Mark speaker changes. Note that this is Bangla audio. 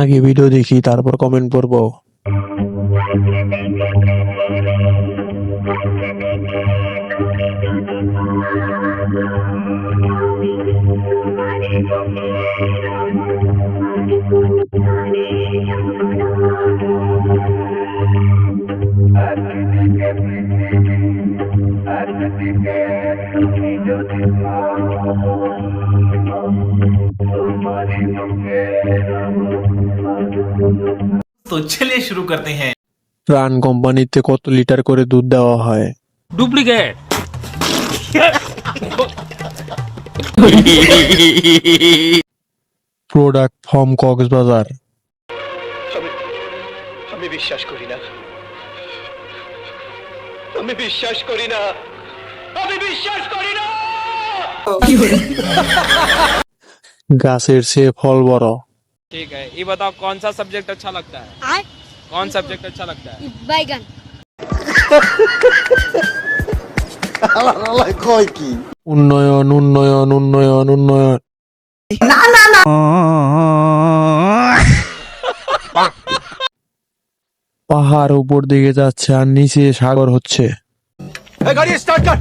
Speaker 1: আগে ভিডিও দেখি তারপর কমেন্ট পড়বো।
Speaker 2: तो चलिए शुरू करते हैं।
Speaker 1: রান কোম্পানিতে কত লিটার করে দুধ দেওয়া হয়?
Speaker 3: डुप्लीकेट।
Speaker 1: Product from Cox's Bazar.
Speaker 4: আমি বিশ্বাস করি না, আমি বিশ্বাস করি না, আমি বিশ্বাস করি না।
Speaker 1: গাছের চেয়ে ফল বড়।
Speaker 3: ठीक है, ये बताओ कौन सा सब्जेक्ट अच्छा लगता है? कौन सब्जेक्ट अच्छा लगता है?
Speaker 5: बैगन।
Speaker 1: উন্নয়ন উন্নয়ন উন্নয়ন উন্নয়ন। পাহাড় উপর দিকে যাচ্ছে আর নিচে সাগর হচ্ছে।
Speaker 4: গাড়ি স্টার্ট কর।